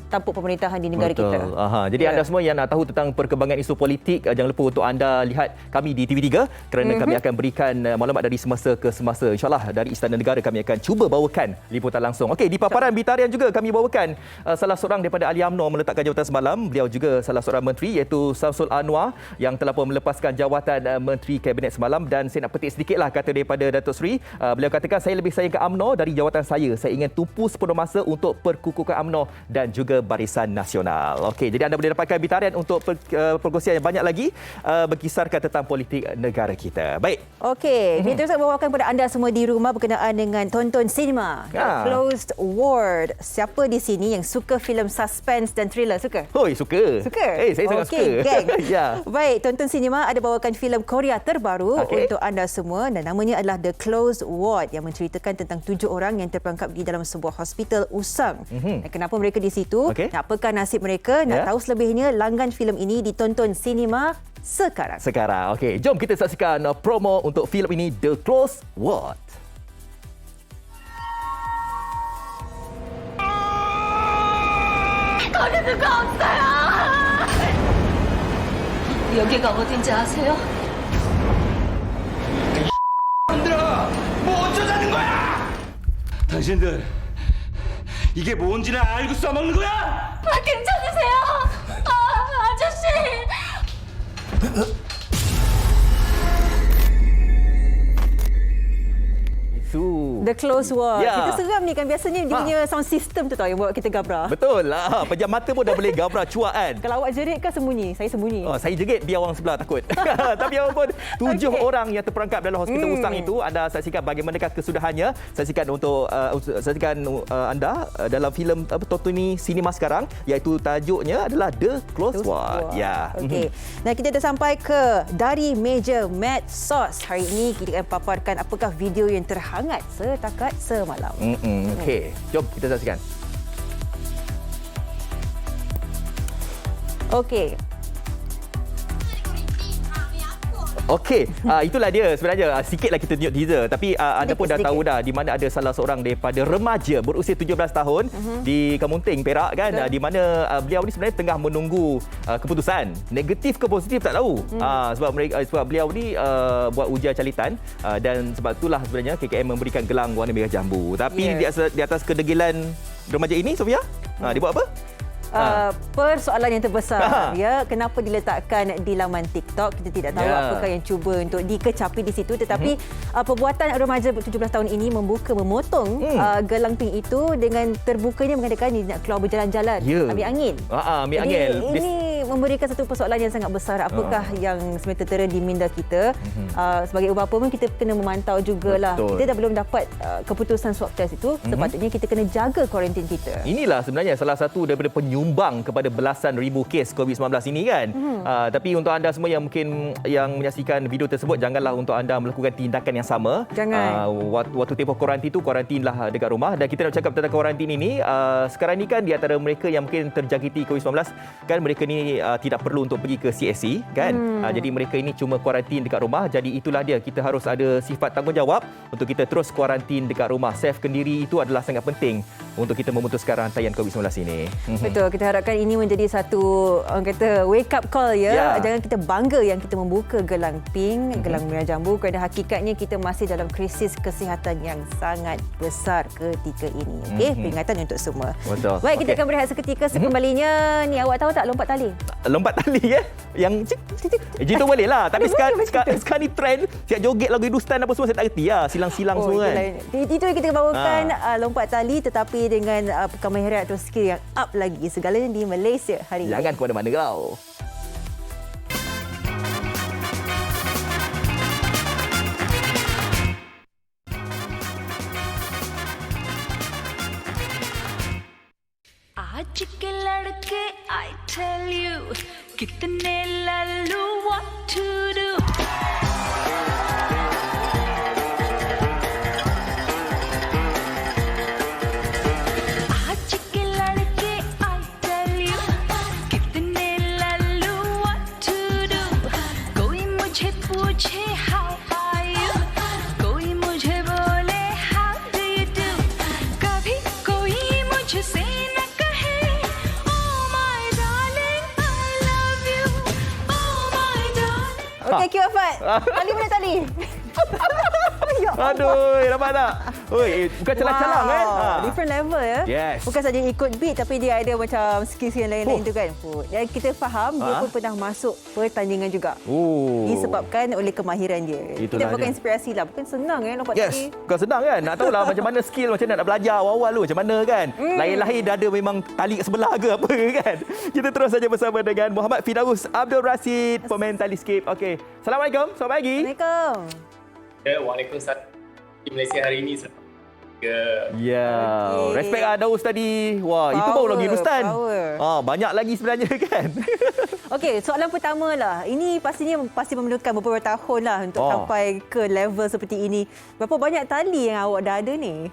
tampuk pemerintahan di negara kita. Jadi anda semua yang nak tahu tentang perkembangan isu politik, jangan lupa untuk anda lihat kami di TV3 kerana kami akan berikan maklumat dari semasa ke semasa. InsyaAllah dari Istana Negara kami akan cuba bawakan liputan langsung. Okey, di paparan Berita Harian juga kami bawakan salah seorang daripada ahli UMNO meletakkan jawatan semalam. Beliau juga salah seorang menteri, iaitu Samsul Anwar, yang telah pun melepaskan jawatan Menteri Kabinet semalam. Dan saya nak petik sedikitlah kata daripada Datuk Seri. Beliau katakan, saya lebih sayang ke UMNO dari jawatan saya. Saya ingin tumpu sepenuh masa untuk perkukuhan UMNO dan juga Barisan Nasional. Okey, jadi anda boleh dapatkan Berita Harian untuk perkongsian yang banyak lagi berkisarkan tentang politik negara kita. Baik. Okey, kita terus bawakan kepada anda semua di rumah berkenaan dengan tonton sinema Closed Ward. Siapa di sini yang suka filem suspense dan thriller? Suka? Hoi, suka. Suka? Saya sangat suka. Geng. Baik, tonton sinema ada bawakan filem Korea terbaru untuk anda semua, dan namanya adalah The Closed Ward, yang menceritakan tentang 7 orang yang terperangkap di dalam sebuah hospital usang. Dan kenapa mereka di situ? Apakah nasib mereka? Nak tahu selebihnya? Langgan filem ini ditonton sinema sekarang. Okey, jom kita saksikan promo untuk filem ini, The Closed Ward. 가게 뜨거웠어요. 여기가 어딘지 아세요? 얘들아, 뭐 어쩌자는 거야? 당신들 이게 뭔지는 알고 써먹는 거야? 괜찮으세요? 아저씨. Itu. The Close War. Ya. Kita seram ni kan. Biasanya dia punya sound system tu tau yang buat kita gabra. Betul lah. Pejam mata pun dah boleh gabra cuak kan. Kalau awak jerit kan sembunyi? Saya sembunyi. Oh, saya jerit biar orang sebelah takut. Tapi apapun, 7 orang yang terperangkap dalam hospital usang itu, anda saksikan bagaimanakah kesudahannya. Saksikan untuk anda dalam filem Totoni Cinema sekarang, iaitu tajuknya adalah The Close War. Ya. Okey. Dan kita dah sampai ke dari meja Mad Sauce. Hari ini kita akan paparkan apakah video yang terhangat setakat semalam. Okey, jom kita saksikan. Okey. Okey, itulah dia sebenarnya. Sikitlah kita tunjuk teaser. Tapi anda pun dah tahu dah di mana ada salah seorang daripada remaja berusia 17 tahun di Kamunting, Perak kan. Di mana beliau ni sebenarnya tengah menunggu keputusan. Negatif ke positif tak tahu. Sebab beliau ni buat ujian calitan dan sebab itulah sebenarnya KKM memberikan gelang warna merah jambu. Tapi di atas kedegilan remaja ini, Sofia, dia buat apa? Persoalan yang terbesar ya, kenapa diletakkan di laman TikTok, kita tidak tahu apakah yang cuba untuk dikecapi di situ, tetapi perbuatan remaja 17 tahun ini memotong gelang pink itu dengan terbukanya mengatakan dia nak keluar berjalan-jalan, ambil angin. Ambil angin. Ini memberikan satu persoalan yang sangat besar. Apakah yang sebenarnya tertera di minda kita? Sebagai ibu bapa pun kita kena memantau jugalah. Kita dah belum dapat keputusan swab test itu, sepatutnya kita kena jaga kuarantin kita. Inilah sebenarnya salah satu daripada penyumbang kepada belasan ribu kes COVID-19 ini kan. Tapi untuk anda semua yang mungkin yang menyaksikan video tersebut, janganlah untuk anda melakukan tindakan yang sama. Jangan. Waktu tempoh kuarantin tu, kuarantinlah dekat rumah. Dan kita nak cakap tentang kuarantin ini, sekarang ni kan di antara mereka yang mungkin terjangkiti COVID-19 kan, mereka ni tidak perlu untuk pergi ke CSC kan. Jadi mereka ini cuma kuarantin dekat rumah. Jadi itulah dia, kita harus ada sifat tanggungjawab untuk kita terus kuarantin dekat rumah. Safekan diri itu adalah sangat penting untuk kita memutuskan rantaian COVID-19 ini. Betul, kita harapkan ini menjadi satu orang kata wake up call ya. Jangan kita bangga yang kita membuka gelang pink, gelang merah jambu, kerana hakikatnya kita masih dalam krisis kesihatan yang sangat besar ketika ini. Okey, peringatan untuk semua. Betul. Baik, kita akan berehat seketika. Sekembalinya ni, awak tahu tak lompat tali? Lompat tali ya? Yang itu boleh lah. Tapi sekarang ni trend siap joget lagu Hindustan apa semua, saya tak reti lah. Silang-silang semua kan. Itu yang kita bawakan, lompat tali tetapi dengan kemahiran atau skill yang up lagi. Segalanya di Malaysia hari ini. Jangan ke mana-mana kau. आज के लड़के I tell you कितने Lallu what to do. आज के लड़के I tell you कितने Lallu what to do. कोई मुझे पूछे how are you, कोई मुझे बोले how do you do. कभी कोई मुझसे Okey, Q Afat. Tali mana tali? Aduh, nampak tak? Oi, bukan calang-calang kan? Different level ya. Yes. Bukan saja ikut beat, tapi dia ada macam skill-skill yang lain-lain tu kan. Dan kita faham dia pun pernah masuk pertandingan juga. Disebabkan oleh kemahiran dia. Kita pakai inspirasi lah. Bukan senang lompat tali. Bukan senang kan? Nak tahu lah macam mana skill, macam mana nak belajar awal-awal tu. Macam mana kan? Lahir-lahir dah ada memang tali kat sebelah ke apa kan? Kita terus saja bersama dengan Muhammad Firdaus Abdul Rashid, pemain Taliscape. Okey. Assalamualaikum. Selamat pagi. Waalaikumsalam. Waalaikumsalam. Di Malaysia hari ini respect lah Daus tadi. Wah, itu baru lagi Hindustan. Banyak lagi sebenarnya kan. Okey, soalan pertama lah. Ini pasti memerlukan beberapa tahun lah untuk sampai ke level seperti ini. Berapa banyak tali yang awak dah ada ni?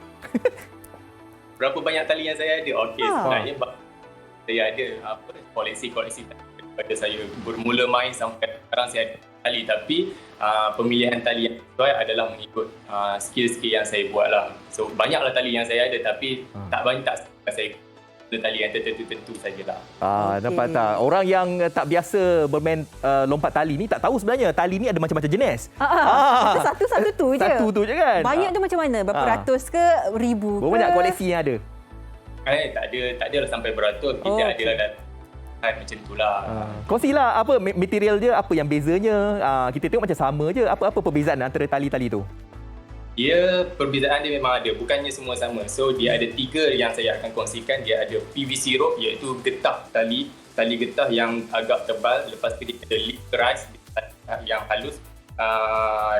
Berapa banyak tali yang saya ada? Okey, sebenarnya saya ada koleksi daripada saya bermula main sampai sekarang saya ada tali, tapi pemilihan tali yang sesuai adalah mengikut skill-skill yang saya buat lah. So banyaklah tali yang saya ada, tapi tak banyak saya tali yang tertentu sajalah. Nampak tak? Orang yang tak biasa bermain lompat tali ni tak tahu sebenarnya tali ni ada macam-macam jenis. Kita satu-satu tu je. Satu tu je kan? Banyak tu macam mana? Berapa ratus ke? Ribu ke? Berapa banyak koleksi yang ada? Tak ada lah sampai beratus. Kita ada lah macam itulah. Kongsilah apa material dia, apa yang bezanya. Kita tengok macam sama je. Apa perbezaan antara tali-tali tu? Dia perbezaan dia memang ada, bukannya semua sama. So dia ada 3 yang saya akan kongsikan. Dia ada PVC rope, iaitu getah tali getah yang agak tebal. Lepas tu dia ada lip keras yang halus,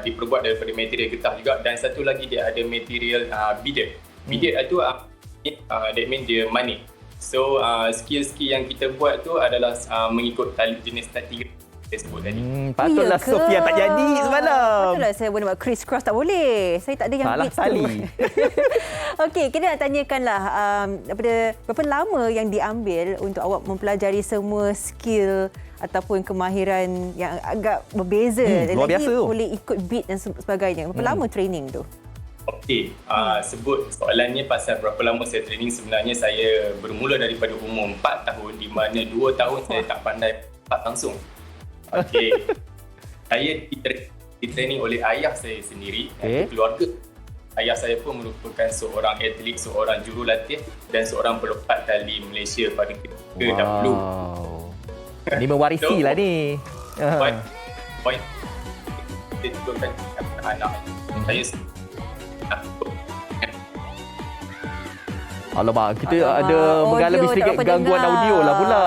diperbuat daripada material getah juga. Dan satu lagi dia ada material beaded. Beaded itu that means dia manik. So skill-skill yang kita buat tu adalah mengikut tali jenis tali tersebut tadi. Patutlah Sofia tak jadi semalam. Patutlah saya boleh buat criss cross, tak boleh. Saya tak ada yang salah beats tali. tu. Okey, kita nak tanyakanlah daripada berapa lama yang diambil untuk awak mempelajari semua skill ataupun kemahiran yang agak berbeza. Luar biasa tu. Boleh ikut beat dan sebagainya. Berapa lama training tu? Okey, sebut soalannya pasal berapa lama saya training. Sebenarnya saya bermula daripada umur 4 tahun, di mana 2 tahun saya tak pandai lompat langsung. Okey. Saya di-training oleh ayah saya sendiri dan keluarga. Ayah saya pun merupakan seorang atlet, seorang jurulatih dan seorang pelompat tali Malaysia pada ketika dahulu. Ni mewarisi lah ni. Baik. Kita tunjukkan anak saya. Alamak, kita ada mengalami sedikit gangguan audio lah pula.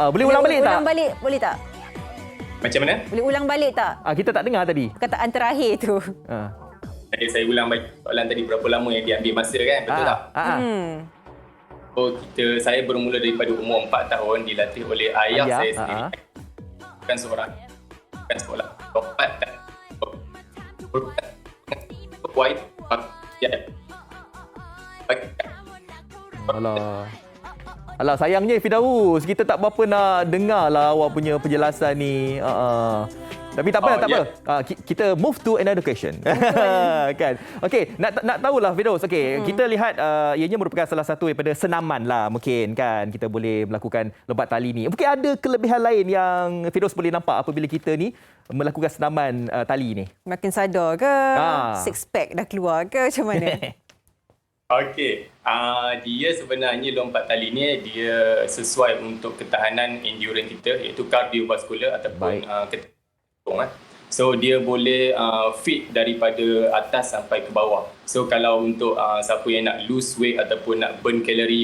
Boleh ulang balik tak? Ulang balik boleh tak? Macam mana? Boleh ulang balik tak? Kita tak dengar tadi. Perkataan terakhir tu. Jadi saya ulang balik soalan tadi, berapa lama yang diambil masa kan? Betul tak? Saya bermula daripada umur 4 tahun, dilatih oleh ayah saya sendiri. Bukan seorang lompat white. Alah, sayangnya Firdaus, kita tak berapa nak dengar lah awak punya penjelasan ni. Tapi tak apa, tak apa. Kita move to another question. Kan? Okey, nak tahulah Firdaus. Okey, kita lihat ianya merupakan salah satu daripada senaman lah mungkin kan. Kita boleh melakukan lompat tali ni. Mungkin ada kelebihan lain yang Firdaus boleh nampak apabila kita ni melakukan senaman tali ni. Makin sadar ke? Six pack dah keluar ke macam mana? Okey, dia sebenarnya lompat tali ni dia sesuai untuk ketahanan endurance kita, iaitu kardiovaskular ataupun so dia boleh fit daripada atas sampai ke bawah. So kalau untuk siapa yang nak lose weight ataupun nak burn kalori,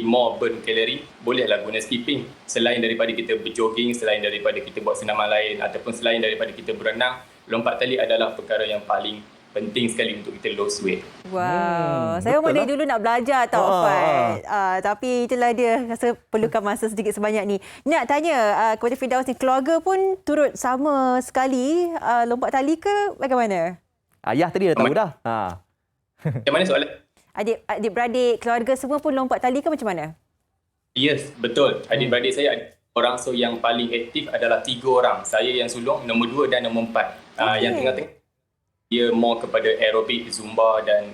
bolehlah guna skipping. Selain daripada kita berjogging, selain daripada kita buat senaman lain ataupun selain daripada kita berenang, lompat tali adalah perkara yang paling penting sekali untuk kita lose weight. Wow, saya pun dari dulu nak belajar tau, Fat. Tapi itulah dia, rasa perlukan masa sedikit sebanyak ni. Nak tanya kepada Firdaus ni, keluarga pun turut sama sekali lompat tali ke bagaimana? Ayah tadi dah tahu dah. Macam mana soalan? Adik-beradik, keluarga semua pun lompat tali ke macam mana? Yes, betul. Adik-beradik saya ada orang, so yang paling aktif adalah 3 orang. Saya yang sulung, nombor 2 dan nombor 4. Yang tengah-tengah dia more kepada aerobik, zumba dan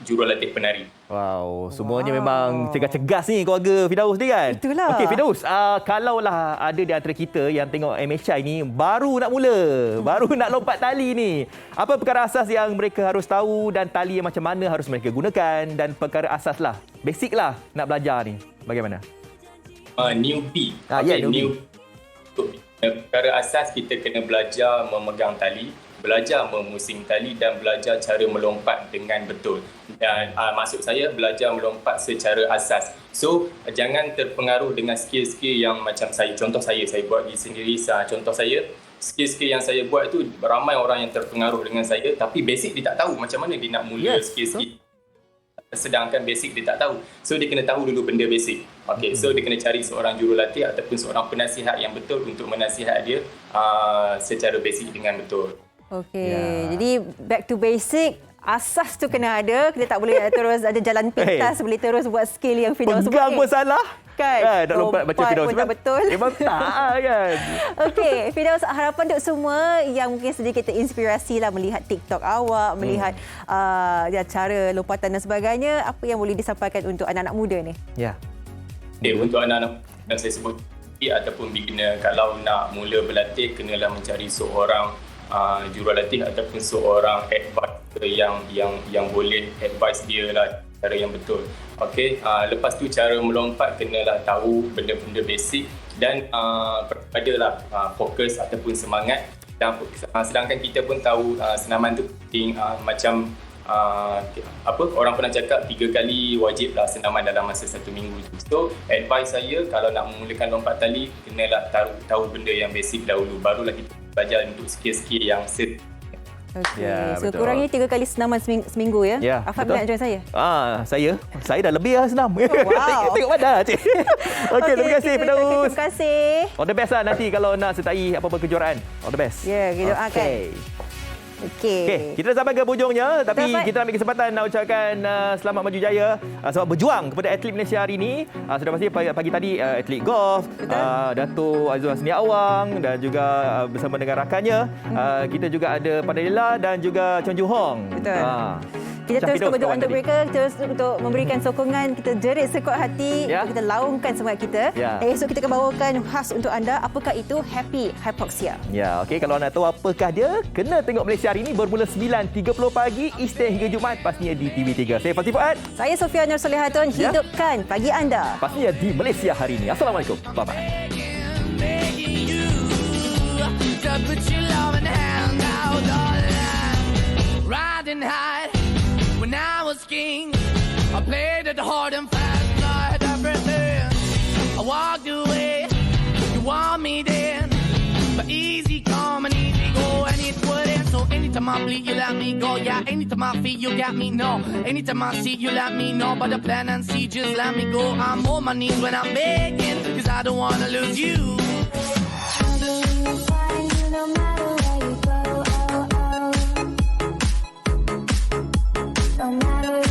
jurulatih penari. Wow, semuanya memang cegas-cegas ni keluarga Firdaus ni kan? Itulah. Okey Firdaus, kalaulah ada di antara kita yang tengok MHI ni baru nak mula, baru nak lompat tali ni. Apa perkara asas yang mereka harus tahu dan tali yang macam mana harus mereka gunakan dan perkara asas lah, basic lah nak belajar ni. Bagaimana? Newbie. Newbie. Perkara asas kita kena belajar memegang tali, belajar memusing tali dan belajar cara melompat dengan betul. Dan maksud saya belajar melompat secara asas. So jangan terpengaruh dengan skill-skill yang macam saya. Contoh saya buat di sendiri. Contoh saya, skill-skill yang saya buat tu ramai orang yang terpengaruh dengan saya, tapi basic dia tak tahu macam mana dia nak mula skill-skill. Sedangkan basic dia tak tahu. So dia kena tahu dulu benda basic. Okay, so dia kena cari seorang jurulatih ataupun seorang penasihat yang betul untuk menasihat dia secara basic dengan betul. Okey, jadi back to basic. Asas tu kena ada. Kita tak boleh terus ada jalan pintas, boleh terus buat skill yang Firdaus buat. Pegang pun salah. Kan? Nak lompat macam Firdaus pun tak betul. Memang tak kan. Okey, Firdaus, harapan untuk semua yang mungkin sedikit terinspirasi lah melihat TikTok awak, melihat cara lompatan dan sebagainya, apa yang boleh disampaikan untuk anak-anak muda ni? Ya. Untuk anak-anak yang saya sebut ataupun beginner, kalau nak mula berlatih, kenalah mencari seorang jurulatih ataupun seorang advisor yang boleh advise dia lah cara yang betul. Okey, lepas tu cara melompat kenalah tahu benda-benda basic dan adalah fokus ataupun semangat. Dan sedangkan kita pun tahu senaman tu penting, macam orang pernah cakap 3 kali wajiblah senaman dalam masa 1 minggu tu. So advice saya, kalau nak memulakan lompat tali, kenalah tahu benda yang basic dahulu, barulah kita belajar untuk skill-skill yang set. Okey. Ya, So betul. kurangnya 3 kali senaman seminggu ya. Ya, Afan betul. nak join saya? Saya dah lebih senam. Wow. Tengok badan, cik. Okey, terima kasih Firdaus. Terima kasih. All the best lah nanti kalau nak sertai apa-apa kejuaraan. All the best. Ya, kita doakan. Okay. Okey. Okey, kita dah sampai ke hujungnya, tapi Dapat. kita ambil kesempatan nak ucapkan selamat maju jaya, selamat berjuang kepada atlet Malaysia hari ini. Sudah pasti pagi tadi atlet golf, Dato' Azul Hasni Awang dan juga bersama dengan rakannya, kita juga ada Padilla dan juga Chong Ju Hong. Betul. Kita terus berdoa untuk mereka, terus untuk memberikan sokongan, kita jerit sekuat hati, kita laungkan semangat kita. Esok kita akan bawakan khas untuk anda, apakah itu Happy Hypoxia. Ya, okey, kalau nak tahu apakah dia, kena tengok Malaysia hari ini bermula 9.30 pagi Isnin hingga Jumaat, pastinya di TV3. Saya Fazli Fuad. Saya Sofia Nur Solihatun, hidupkan pagi anda. Pastinya di Malaysia hari ini. Assalamualaikum. Bye-bye. Put your loving hand out, darling. Riding high when I was king. I played it hard and fast, and I had everything. I walked away, you want me then, but easy come and easy go, and it wouldn't. So anytime I bleed, you let me go. Yeah, anytime I feel, you got me. No, anytime I see, you let me know. But the plan and see, just let me go. I'm on my knees when I'm begging, 'cause I don't wanna lose you. No matter where you go, no matter